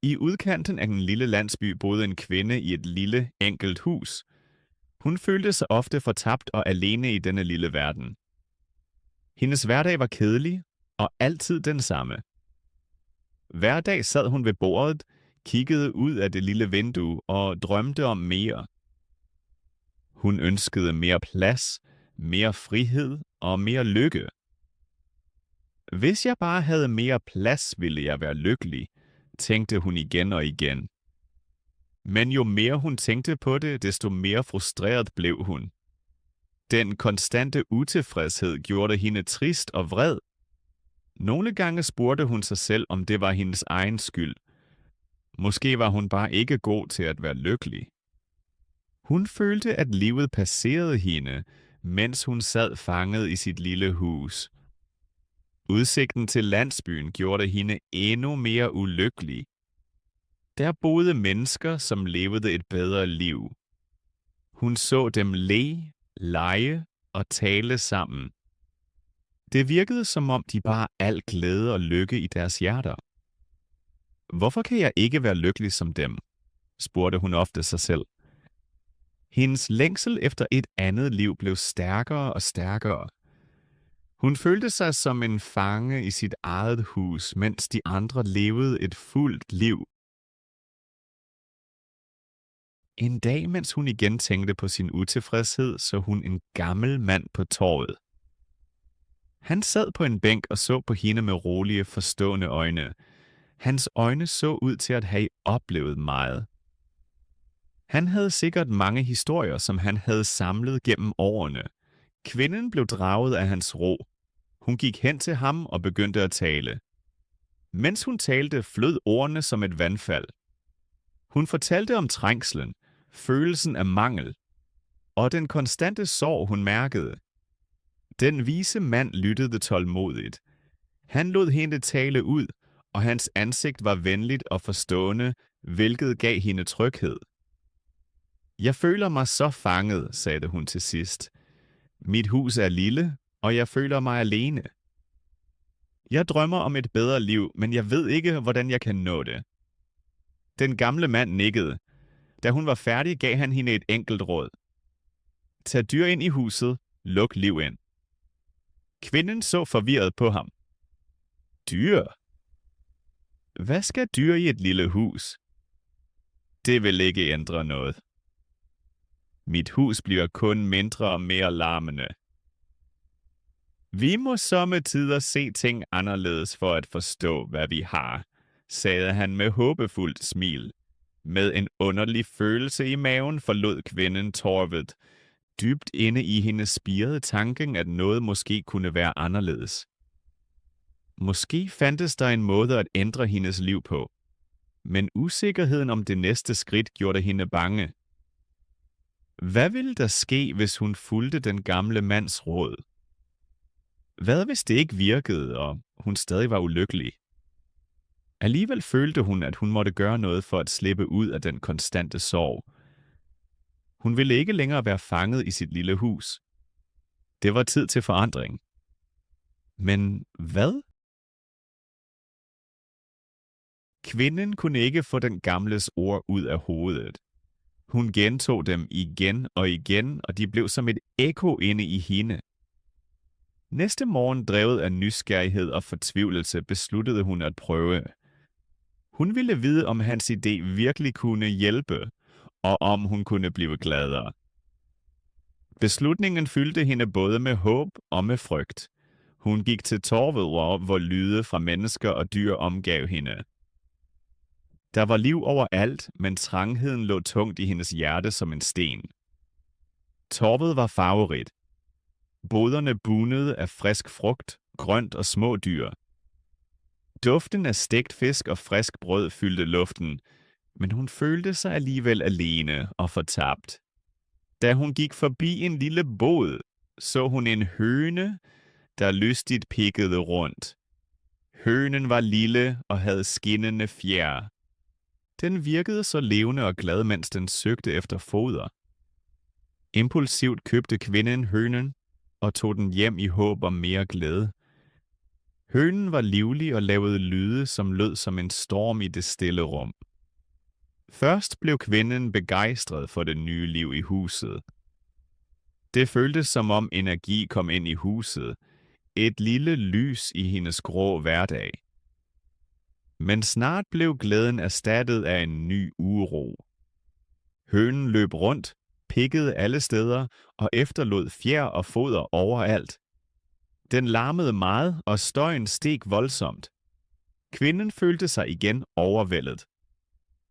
I udkanten af den lille landsby boede en kvinde i et lille, enkelt hus. Hun følte sig ofte fortabt og alene i denne lille verden. Hendes hverdag var kedelig og altid den samme. Hver dag sad hun ved bordet, kiggede ud af det lille vindue og drømte om mere. Hun ønskede mere plads, mere frihed og mere lykke. Hvis jeg bare havde mere plads, ville jeg være lykkelig, tænkte hun igen og igen. Men jo mere hun tænkte på det, desto mere frustreret blev hun. Den konstante utilfredshed gjorde hende trist og vred. Nogle gange spurgte hun sig selv, om det var hendes egen skyld. Måske var hun bare ikke god til at være lykkelig. Hun følte, at livet passerede hende, mens hun sad fanget i sit lille hus. Udsigten til landsbyen gjorde hende endnu mere ulykkelig. Der boede mennesker, som levede et bedre liv. Hun så dem le, lege og tale sammen. Det virkede, som om de bar al glæde og lykke i deres hjerter. Hvorfor kan jeg ikke være lykkelig som dem? Spurgte hun ofte sig selv. Hendes længsel efter et andet liv blev stærkere og stærkere. Hun følte sig som en fange i sit eget hus, mens de andre levede et fuldt liv. En dag, mens hun igen tænkte på sin utilfredshed, så hun en gammel mand på torvet. Han sad på en bænk og så på hende med rolige, forstående øjne. Hans øjne så ud til at have oplevet meget. Han havde sikkert mange historier, som han havde samlet gennem årene. Kvinden blev draget af hans ro. Hun gik hen til ham og begyndte at tale. Mens hun talte, flød ordene som et vandfald. Hun fortalte om trængslen, følelsen af mangel og den konstante sorg, hun mærkede. Den vise mand lyttede tålmodigt. Han lod hende tale ud, og hans ansigt var venligt og forstående, hvilket gav hende tryghed. Jeg føler mig så fanget, sagde hun til sidst. Mit hus er lille, og jeg føler mig alene. Jeg drømmer om et bedre liv, men jeg ved ikke, hvordan jeg kan nå det. Den gamle mand nikkede. Da hun var færdig, gav han hende et enkelt råd. Tag dyr ind i huset, luk liv ind. Kvinden så forvirret på ham. Dyr? Hvad skal dyr i et lille hus? Det vil ikke ændre noget. Mit hus bliver kun mindre og mere larmende. Vi må somme tider se ting anderledes for at forstå, hvad vi har, sagde han med håbefuldt smil. Med en underlig følelse i maven forlod kvinden torvet. Dybt inde i hende spirede tanken, at noget måske kunne være anderledes. Måske fandtes der en måde at ændre hendes liv på. Men usikkerheden om det næste skridt gjorde hende bange. Hvad ville der ske, hvis hun fulgte den gamle mands råd? Hvad hvis det ikke virkede, og hun stadig var ulykkelig? Alligevel følte hun, at hun måtte gøre noget for at slippe ud af den konstante sorg. Hun ville ikke længere være fanget i sit lille hus. Det var tid til forandring. Men hvad? Kvinden kunne ikke få den gamles ord ud af hovedet. Hun gentog dem igen og igen, og de blev som et ekko inde i hende. Næste morgen, drevet af nysgerrighed og fortvivlelse, besluttede hun at prøve. Hun ville vide, om hans idé virkelig kunne hjælpe, og om hun kunne blive gladere. Beslutningen fyldte hende både med håb og med frygt. Hun gik til torvet, hvor lyde fra mennesker og dyr omgav hende. Der var liv overalt, men trangheden lå tungt i hendes hjerte som en sten. Torvet var farverigt. Boderne bunede af frisk frugt, grønt og små dyr. Duften af stegt fisk og frisk brød fyldte luften, men hun følte sig alligevel alene og fortabt. Da hun gik forbi en lille bod, så hun en høne, der lystigt pikkede rundt. Hønen var lille og havde skinnende fjer. Den virkede så levende og glad, mens den søgte efter foder. Impulsivt købte kvinden hønen og tog den hjem i håb om mere glæde. Hønen var livlig og lavede lyde, som lød som en storm i det stille rum. Først blev kvinden begejstret for det nye liv i huset. Det føltes som om energi kom ind i huset, et lille lys i hendes grå hverdag. Men snart blev glæden erstattet af en ny uro. Hønen løb rundt, pikkede alle steder og efterlod fjer og foder overalt. Den larmede meget, og støjen steg voldsomt. Kvinden følte sig igen overvældet.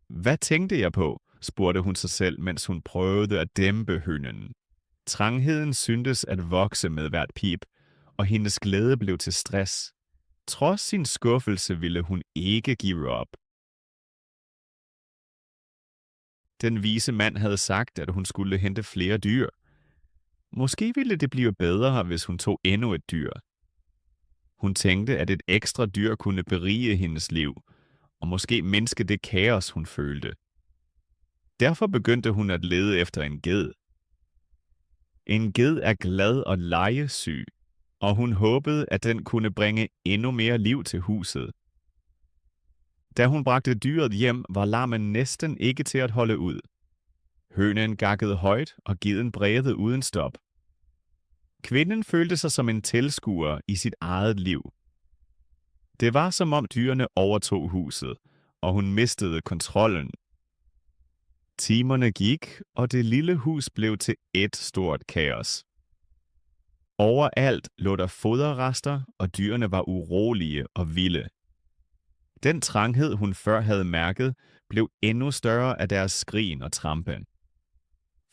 Hvad tænkte jeg på? Spurgte hun sig selv, mens hun prøvede at dæmpe hønen. Trangheden syntes at vokse med hvert pip, og hendes glæde blev til stress. Trods sin skuffelse ville hun ikke give op. Den vise mand havde sagt, at hun skulle hente flere dyr. Måske ville det blive bedre, hvis hun tog endnu et dyr. Hun tænkte, at et ekstra dyr kunne berige hendes liv, og måske mindske det kaos, hun følte. Derfor begyndte hun at lede efter en ged. En ged er glad og legesyg, og hun håbede, at den kunne bringe endnu mere liv til huset. Da hun bragte dyret hjem, var larmen næsten ikke til at holde ud. Hønen gakkede højt, og geden brægede uden stop. Kvinden følte sig som en tilskuer i sit eget liv. Det var som om dyrene overtog huset, og hun mistede kontrollen. Timerne gik, og det lille hus blev til et stort kaos. Overalt lå der foderrester, og dyrene var urolige og vilde. Den tranghed, hun før havde mærket, blev endnu større af deres skrin og trampen.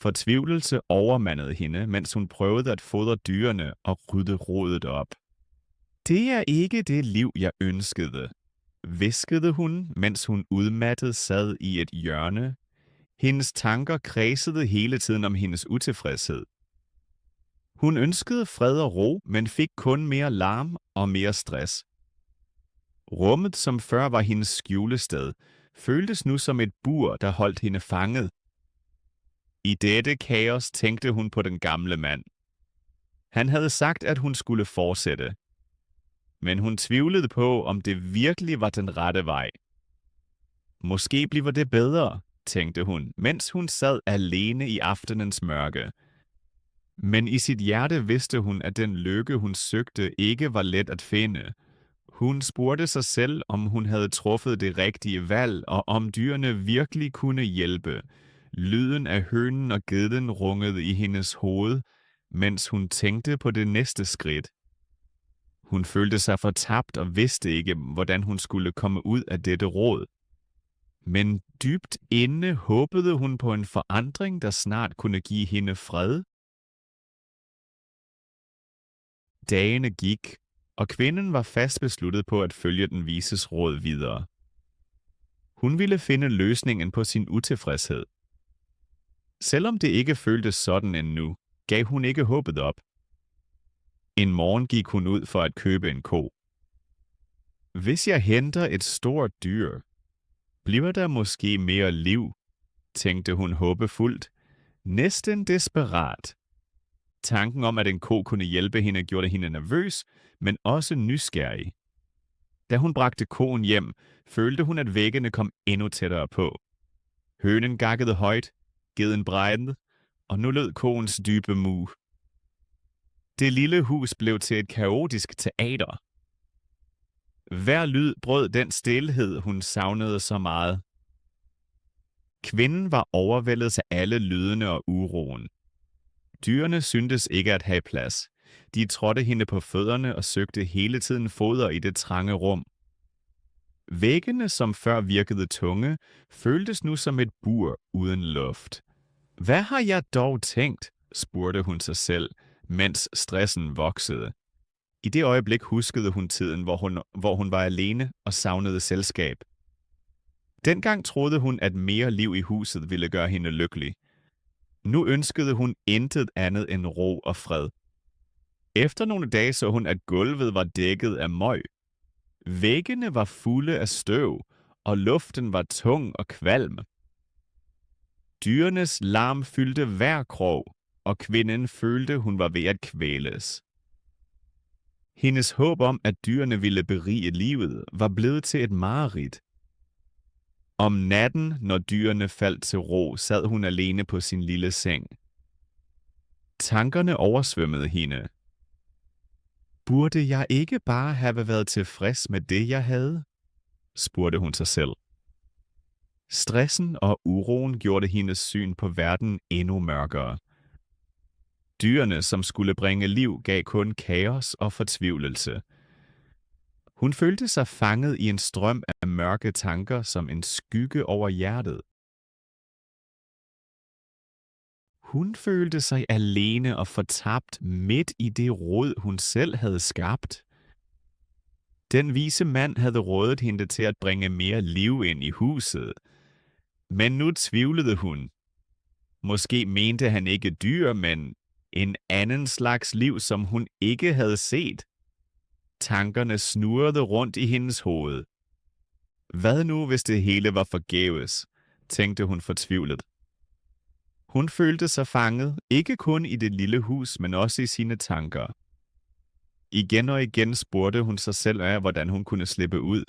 Fortvivlelse overmandede hende, mens hun prøvede at fodre dyrene og rydde rodet op. Det er ikke det liv, jeg ønskede, hviskede hun, mens hun udmattet sad i et hjørne. Hendes tanker kredsede hele tiden om hendes utilfredshed. Hun ønskede fred og ro, men fik kun mere larm og mere stress. Rummet, som før var hendes skjulested, føltes nu som et bur, der holdt hende fanget. I dette kaos tænkte hun på den gamle mand. Han havde sagt, at hun skulle fortsætte. Men hun tvivlede på, om det virkelig var den rette vej. Måske bliver det bedre, tænkte hun, mens hun sad alene i aftenens mørke. Men i sit hjerte vidste hun, at den lykke, hun søgte, ikke var let at finde. Hun spurgte sig selv, om hun havde truffet det rigtige valg, og om dyrene virkelig kunne hjælpe. Lyden af hønen og geden rungede i hendes hoved, mens hun tænkte på det næste skridt. Hun følte sig fortabt og vidste ikke, hvordan hun skulle komme ud af dette råd. Men dybt inde håbede hun på en forandring, der snart kunne give hende fred. Dagene gik, og kvinden var fast besluttet på at følge den vises råd videre. Hun ville finde løsningen på sin utilfredshed. Selvom det ikke føltes sådan endnu, gav hun ikke håbet op. En morgen gik hun ud for at købe en ko. Hvis jeg henter et stort dyr, bliver der måske mere liv, tænkte hun håbefuldt, næsten desperat. Tanken om, at en ko kunne hjælpe hende, gjorde hende nervøs, men også nysgerrig. Da hun bragte koen hjem, følte hun, at væggene kom endnu tættere på. Hønen gakkede højt, geden brændede, og nu lød koens dybe mu. Det lille hus blev til et kaotisk teater. Hver lyd brød den stilhed, hun savnede så meget. Kvinden var overvældet af alle lydene og uroen. Dyrene syntes ikke at have plads. De trådte hende på fødderne og søgte hele tiden foder i det trange rum. Væggene, som før virkede tunge, føltes nu som et bur uden luft. Hvad har jeg dog tænkt? Spurgte hun sig selv, mens stressen voksede. I det øjeblik huskede hun tiden, hvor hun var alene og savnede selskab. Dengang troede hun, at mere liv i huset ville gøre hende lykkelig. Nu ønskede hun intet andet end ro og fred. Efter nogle dage så hun, at gulvet var dækket af møg. Væggene var fulde af støv, og luften var tung og kvalm. Dyrenes larm fyldte hver krog, og kvinden følte, hun var ved at kvæles. Hendes håb om, at dyrene ville berige livet, var blevet til et mareridt. Om natten, når dyrene faldt til ro, sad hun alene på sin lille seng. Tankerne oversvømmede hende. Burde jeg ikke bare have været tilfreds med det, jeg havde? Spurgte hun sig selv. Stressen og uroen gjorde hendes syn på verden endnu mørkere. Dyrene, som skulle bringe liv, gav kun kaos og fortvivlelse. Hun følte sig fanget i en strøm af mørke tanker som en skygge over hjertet. Hun følte sig alene og fortabt midt i det rod, hun selv havde skabt. Den vise mand havde rådet hende til at bringe mere liv ind i huset. Men nu tvivlede hun. Måske mente han ikke dyr, men en anden slags liv, som hun ikke havde set. Tankerne snurrede rundt i hendes hoved. Hvad nu, hvis det hele var forgæves, tænkte hun fortvivlet. Hun følte sig fanget, ikke kun i det lille hus, men også i sine tanker. Igen og igen spurgte hun sig selv af, hvordan hun kunne slippe ud.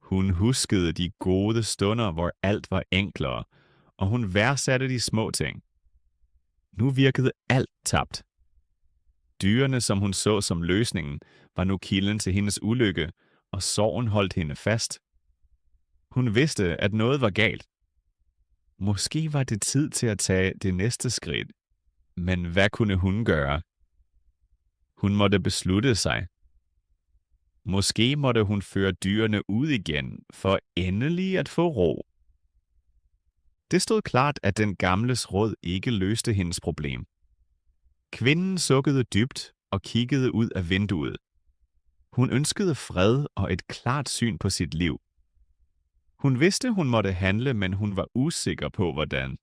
Hun huskede de gode stunder, hvor alt var enklere, og hun værdsatte de små ting. Nu virkede alt tabt. Dyrene, som hun så som løsningen, var nu kilden til hendes ulykke, og sorgen holdt hende fast. Hun vidste, at noget var galt. Måske var det tid til at tage det næste skridt. Men hvad kunne hun gøre? Hun måtte beslutte sig. Måske måtte hun føre dyrene ud igen, for endelig at få ro. Det stod klart, at den gamles råd ikke løste hendes problem. Kvinden sukkede dybt og kiggede ud af vinduet. Hun ønskede fred og et klart syn på sit liv. Hun vidste, hun måtte handle, men hun var usikker på, hvordan.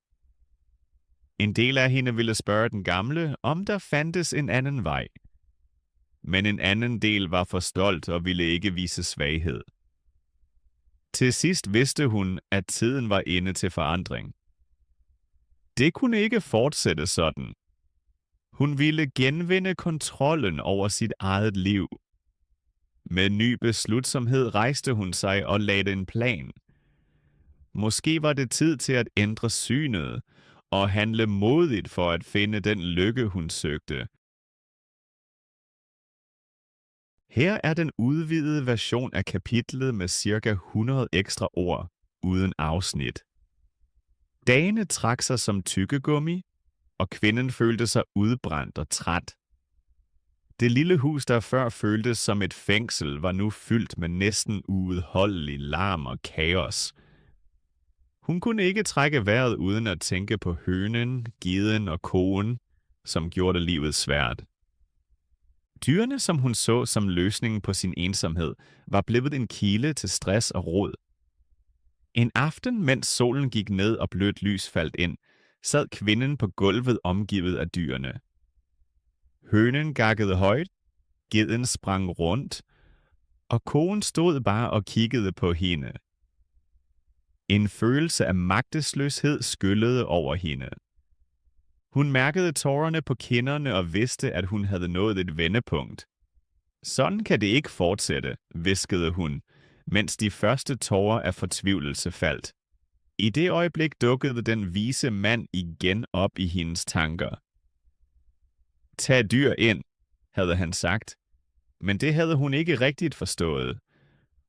En del af hende ville spørge den gamle, om der fandtes en anden vej. Men en anden del var for stolt og ville ikke vise svaghed. Til sidst vidste hun, at tiden var inde til forandring. Det kunne ikke fortsætte sådan. Hun ville genvinde kontrollen over sit eget liv. Med ny beslutsomhed rejste hun sig og lagde en plan. Måske var det tid til at ændre synet og handle modigt for at finde den lykke, hun søgte. Her er den udvidede version af kapitlet med ca. 100 ekstra ord uden afsnit. Dagene trak sig som tykkegummi, og kvinden følte sig udbrændt og træt. Det lille hus, der før føltes som et fængsel, var nu fyldt med næsten uudholdelig larm og kaos. Hun kunne ikke trække vejret uden at tænke på hønen, geden og koen, som gjorde livet svært. Dyrene, som hun så som løsningen på sin ensomhed, var blevet en kilde til stress og rod. En aften, mens solen gik ned og blødt lys faldt ind, sad kvinden på gulvet omgivet af dyrene. Hønen gakkede højt, geden sprang rundt, og koen stod bare og kiggede på hende. En følelse af magtesløshed skyllede over hende. Hun mærkede tårerne på kinderne og vidste, at hun havde nået et vendepunkt. Sådan kan det ikke fortsætte, hviskede hun, mens de første tårer af fortvivlelse faldt. I det øjeblik dukkede den vise mand igen op i hendes tanker. Tag dyr ind, havde han sagt, men det havde hun ikke rigtigt forstået.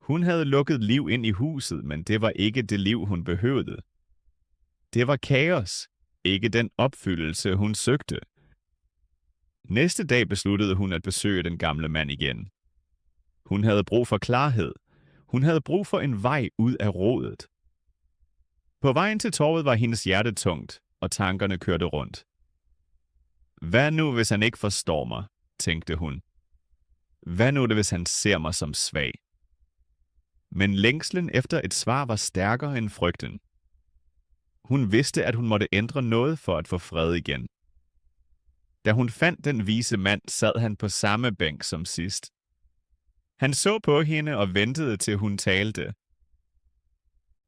Hun havde lukket liv ind i huset, men det var ikke det liv, hun behøvede. Det var kaos, ikke den opfyldelse, hun søgte. Næste dag besluttede hun at besøge den gamle mand igen. Hun havde brug for klarhed. Hun havde brug for en vej ud af rodet. På vejen til torvet var hendes hjerte tungt, og tankerne kørte rundt. Hvad nu, hvis han ikke forstår mig, tænkte hun. Hvad nu, hvis han ser mig som svag? Men længslen efter et svar var stærkere end frygten. Hun vidste, at hun måtte ændre noget for at få fred igen. Da hun fandt den vise mand, sad han på samme bænk som sidst. Han så på hende og ventede, til hun talte.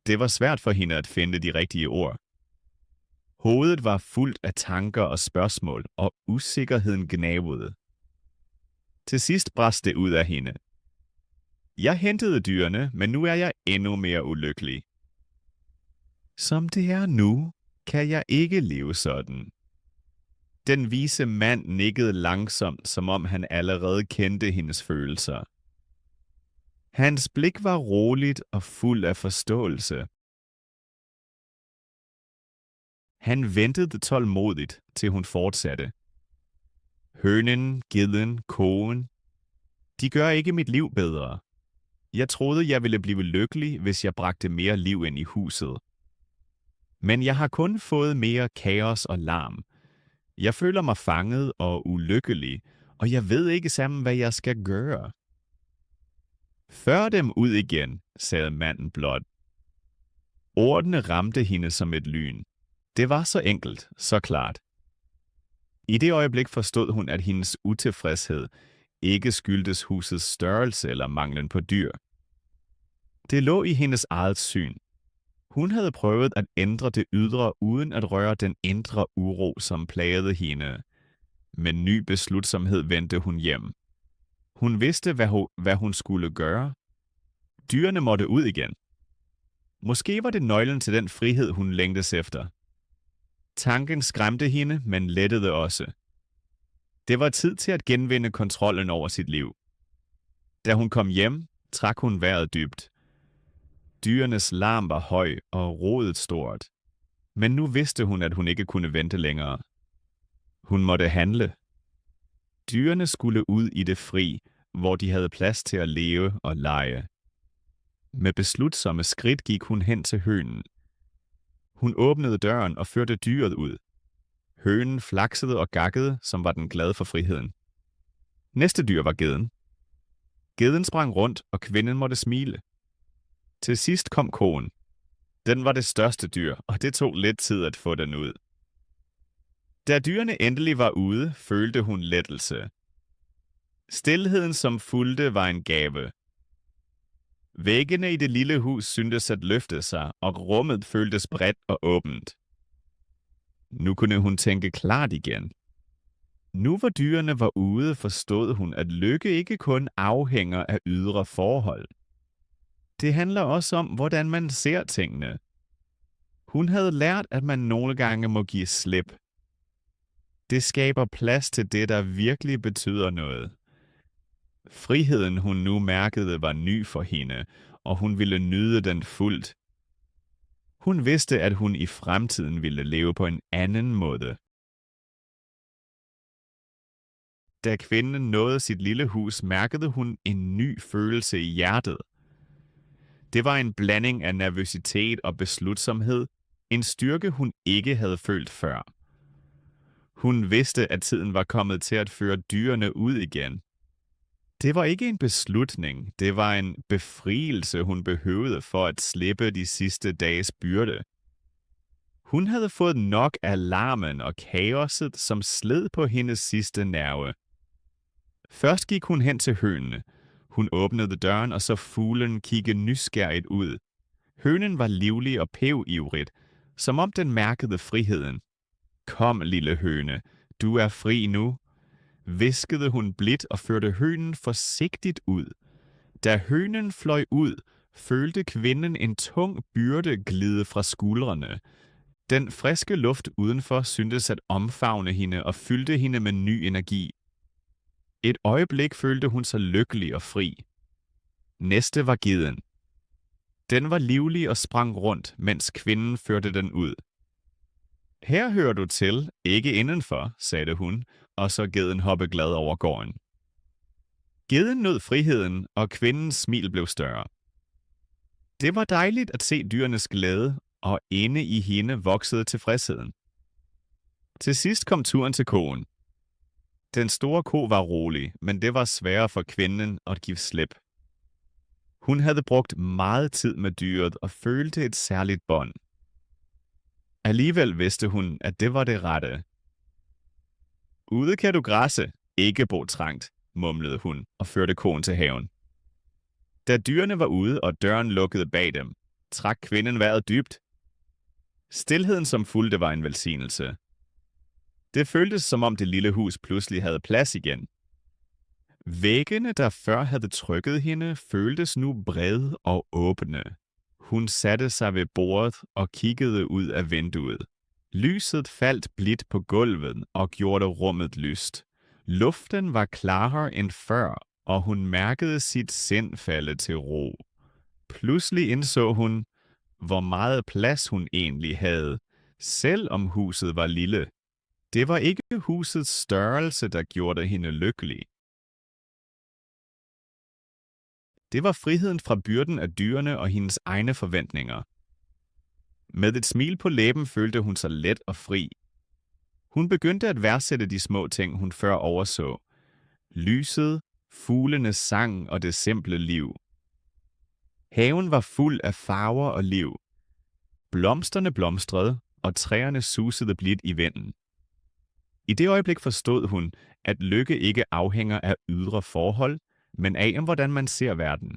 Det var svært for hende at finde de rigtige ord. Hovedet var fuldt af tanker og spørgsmål, og usikkerheden gnavede. Til sidst brast det ud af hende. Jeg hentede dyrene, men nu er jeg endnu mere ulykkelig. Som det er nu, kan jeg ikke leve sådan. Den vise mand nikkede langsomt, som om han allerede kendte hendes følelser. Hans blik var roligt og fuld af forståelse. Han ventede tålmodigt, til hun fortsatte. Hønen, gedden, koen. De gør ikke mit liv bedre. Jeg troede, jeg ville blive lykkelig, hvis jeg bragte mere liv ind i huset. Men jeg har kun fået mere kaos og larm. Jeg føler mig fanget og ulykkelig, og jeg ved ikke sammen, hvad jeg skal gøre. Før dem ud igen, sagde manden blot. Ordene ramte hende som et lyn. Det var så enkelt, så klart. I det øjeblik forstod hun, at hendes utilfredshed ikke skyldtes husets størrelse eller manglen på dyr. Det lå i hendes eget syn. Hun havde prøvet at ændre det ydre uden at røre den indre uro, som plagede hende. Med ny beslutsomhed vendte hun hjem. Hun vidste, hvad hun skulle gøre. Dyrene måtte ud igen. Måske var det nøglen til den frihed, hun længtes efter. Tanken skræmte hende, men lettede også. Det var tid til at genvinde kontrollen over sit liv. Da hun kom hjem, trak hun vejret dybt. Dyrenes larm var høj og rodet stort. Men nu vidste hun, at hun ikke kunne vente længere. Hun måtte handle. Dyrene skulle ud i det fri, hvor de havde plads til at leve og lege. Med beslutsomme skridt gik hun hen til hønen. Hun åbnede døren og førte dyret ud. Hønen flaksede og gakkede, som var den glad for friheden. Næste dyr var gedden. Gedden sprang rundt, og kvinden måtte smile. Til sidst kom koen. Den var det største dyr, og det tog lidt tid at få den ud. Da dyrene endelig var ude, følte hun lettelse. Stilheden, som fulgte, var en gave. Væggene i det lille hus syntes at løfte sig, og rummet føltes bredt og åbent. Nu kunne hun tænke klart igen. Nu hvor dyrene var ude, forstod hun, at lykke ikke kun afhænger af ydre forhold. Det handler også om, hvordan man ser tingene. Hun havde lært, at man nogle gange må give slip. Det skaber plads til det, der virkelig betyder noget. Friheden, hun nu mærkede, var ny for hende, og hun ville nyde den fuldt. Hun vidste, at hun i fremtiden ville leve på en anden måde. Da kvinden nåede sit lille hus, mærkede hun en ny følelse i hjertet. Det var en blanding af nervøsitet og beslutsomhed, en styrke hun ikke havde følt før. Hun vidste, at tiden var kommet til at føre dyrene ud igen. Det var ikke en beslutning, det var en befrielse, hun behøvede for at slippe de sidste dages byrde. Hun havde fået nok af larmen og kaoset, som sled på hendes sidste nerve. Først gik hun hen til hønene. Hun åbnede døren og så fuglen kigge nysgerrigt ud. Hønen var livlig og pævivrigt, som om den mærkede friheden. Kom, lille høne, du er fri nu, hviskede hun blidt og førte hønen forsigtigt ud. Da hønen fløj ud, følte kvinden en tung byrde glide fra skuldrene. Den friske luft udenfor syntes at omfavne hende og fyldte hende med ny energi. Et øjeblik følte hun sig lykkelig og fri. Næste var gedden. Den var livlig og sprang rundt, mens kvinden førte den ud. Her hører du til, ikke indenfor, sagde hun, og så gedden hoppe glad over gården. Gedden nød friheden, og kvindens smil blev større. Det var dejligt at se dyrenes glæde, og inde i hende voksede tilfredsheden. Til sidst kom turen til koen. Den store ko var rolig, men det var sværere for kvinden at give slip. Hun havde brugt meget tid med dyret og følte et særligt bånd. Alligevel vidste hun, at det var det rette. Ude kan du græsse, ikke bo trangt, mumlede hun og førte koen til haven. Da dyrene var ude og døren lukkede bag dem, trak kvinden vejret dybt. Stilheden, som fulgte, var en velsignelse. Det føltes, som om det lille hus pludselig havde plads igen. Væggene, der før havde trykket hende, føltes nu brede og åbne. Hun satte sig ved bordet og kiggede ud af vinduet. Lyset faldt blidt på gulvet og gjorde rummet lyst. Luften var klarere end før, og hun mærkede sit sind falde til ro. Pludselig indså hun, hvor meget plads hun egentlig havde, selvom huset var lille. Det var ikke husets størrelse, der gjorde hende lykkelig. Det var friheden fra byrden af dyrene og hendes egne forventninger. Med et smil på læben følte hun sig let og fri. Hun begyndte at værdsætte de små ting, hun før overså. Lyset, fuglenes sang og det simple liv. Haven var fuld af farver og liv. Blomsterne blomstrede, og træerne susede blidt i vinden. I det øjeblik forstod hun, at lykke ikke afhænger af ydre forhold, men af hvordan man ser verden.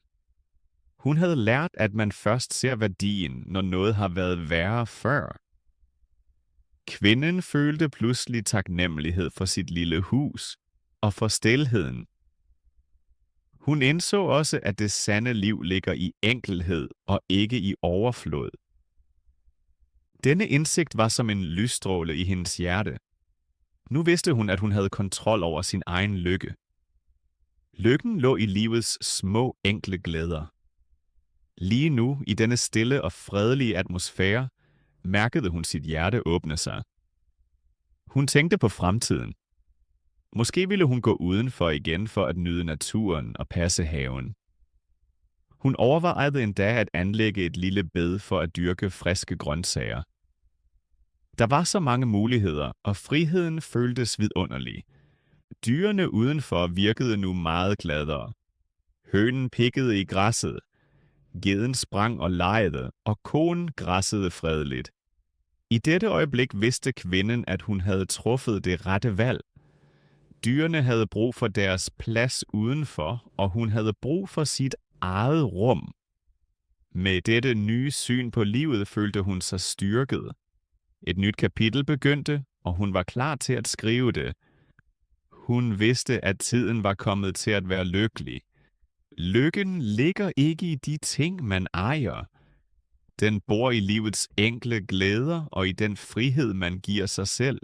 Hun havde lært, at man først ser værdien, når noget har været værre før. Kvinden følte pludselig taknemmelighed for sit lille hus og for stilheden. Hun indså også, at det sande liv ligger i enkelhed og ikke i overflod. Denne indsigt var som en lysstråle i hendes hjerte. Nu vidste hun, at hun havde kontrol over sin egen lykke. Lykken lå i livets små, enkle glæder. Lige nu, i denne stille og fredelige atmosfære, mærkede hun sit hjerte åbne sig. Hun tænkte på fremtiden. Måske ville hun gå udenfor igen for at nyde naturen og passe haven. Hun overvejede endda at anlægge et lille bed for at dyrke friske grøntsager. Der var så mange muligheder, og friheden føltes vidunderlig. Dyrene udenfor virkede nu meget gladere. Hønen pikkede i græsset. Geden sprang og legede, og koen græssede fredeligt. I dette øjeblik vidste kvinden, at hun havde truffet det rette valg. Dyrene havde brug for deres plads udenfor, og hun havde brug for sit eget rum. Med dette nye syn på livet følte hun sig styrket. Et nyt kapitel begyndte, og hun var klar til at skrive det. Hun vidste, at tiden var kommet til at være lykkelig. Lykken ligger ikke i de ting, man ejer. Den bor i livets enkle glæder og i den frihed, man giver sig selv.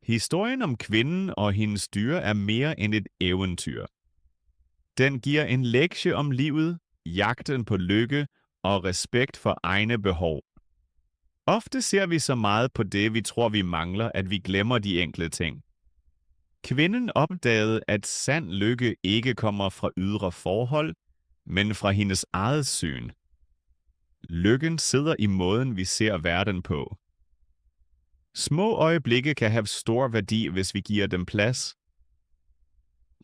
Historien om kvinden og hendes dyr er mere end et eventyr. Den giver en lektie om livet, jagten på lykke og respekt for egne behov. Ofte ser vi så meget på det, vi tror, vi mangler, at vi glemmer de enkle ting. Kvinden opdagede, at sand lykke ikke kommer fra ydre forhold, men fra hendes eget syn. Lykken sidder i måden, vi ser verden på. Små øjeblikke kan have stor værdi, hvis vi giver dem plads.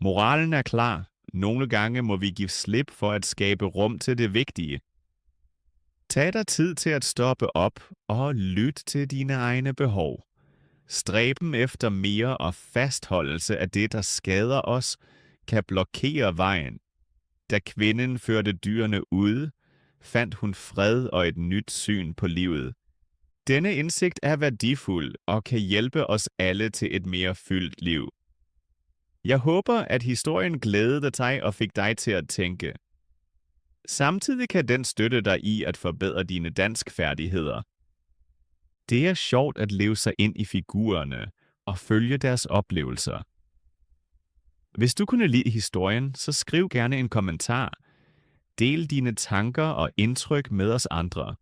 Moralen er klar. Nogle gange må vi give slip for at skabe rum til det vigtige. Tag dig tid til at stoppe op og lyt til dine egne behov. Stræben efter mere og fastholdelse af det, der skader os, kan blokere vejen. Da kvinden førte dyrene ud, fandt hun fred og et nyt syn på livet. Denne indsigt er værdifuld og kan hjælpe os alle til et mere fyldt liv. Jeg håber, at historien glædede dig og fik dig til at tænke. Samtidig kan den støtte dig i at forbedre dine danskfærdigheder. Det er sjovt at leve sig ind i figurerne og følge deres oplevelser. Hvis du kunne lide historien, så skriv gerne en kommentar. Del dine tanker og indtryk med os andre.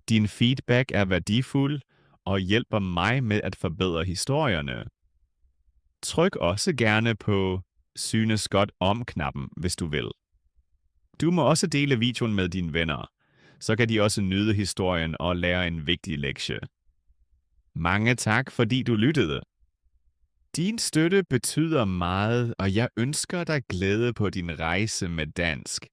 Din feedback er værdifuld og hjælper mig med at forbedre historierne. Tryk også gerne på synes godt om-knappen, hvis du vil. Du må også dele videoen med dine venner. Så kan de også nyde historien og lære en vigtig lektie. Mange tak, fordi du lyttede. Din støtte betyder meget, og jeg ønsker dig glæde på din rejse med dansk.